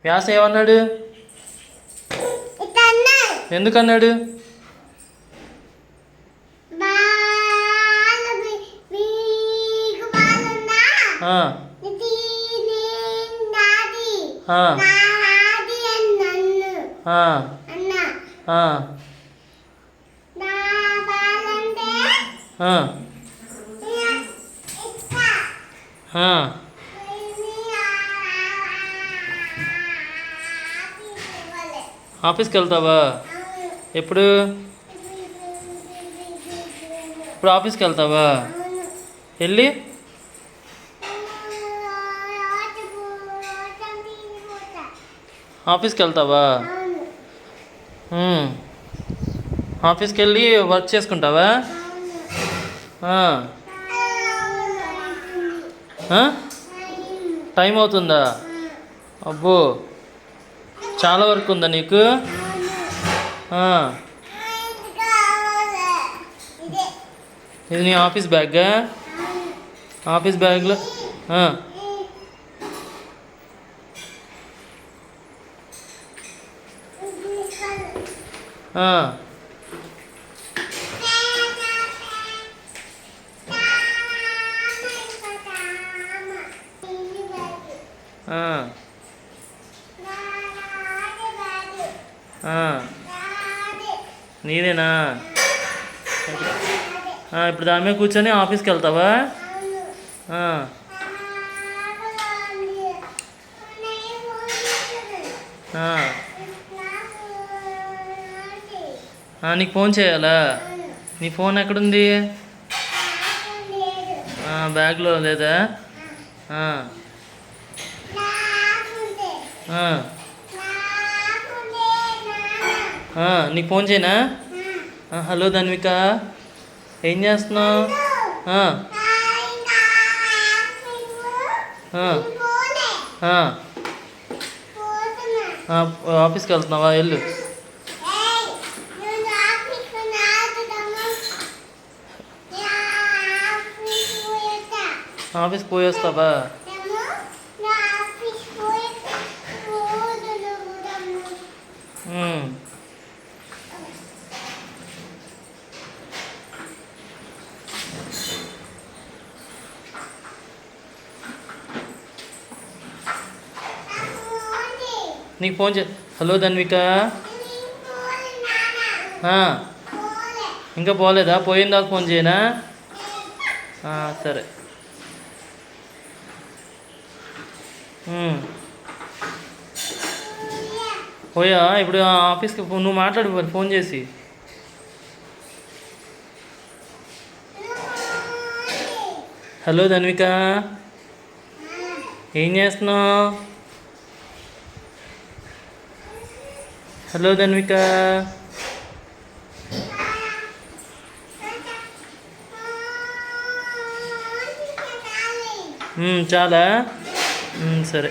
వ్యాస ఏమన్నాడు? ఎందుకన్నాడు? ఆఫీస్కి వెళ్తావా? ఎప్పుడు ఇప్పుడు ఆఫీస్కి వెళ్తావా? వెళ్ళి ఆఫీస్కి వెళ్తావా? ఆఫీస్కి వెళ్ళి వర్క్ చేసుకుంటావా? టైం అవుతుందా? అబ్బో, చాలా వర్క్ ఉందా నీకు? ఇది నీ ఆఫీస్ బ్యాగా? ఆఫీస్ బ్యాగ్లో నీదేనా? ఇప్పుడు దాని మీద కూర్చొని ఆఫీస్కి వెళ్తావా? నీకు ఫోన్ చేయాలా? నీ ఫోన్ ఎక్కడుంది? బ్యాగ్లో లేదా? నీకు ఫోన్ చేయనా? హలో ధన్విక, ఏం చేస్తున్నావు? ఆఫీస్కి వెళ్తున్నావా? వెళ్ళు. ఆఫీస్కి పోయేస్తావా? నీకు ఫోన్ హలో ధన్విక, ఇంకా పోలేదా? పోయిన దాకా ఫోన్ చేయనా? సరే. పోయా? ఇప్పుడు ఆఫీస్కి నువ్వు మాట్లాడు మరి ఫోన్ చేసి. హలో ధన్విక, ఏం చేస్తున్నావు? హలో ధన్విక, చాలా సరే.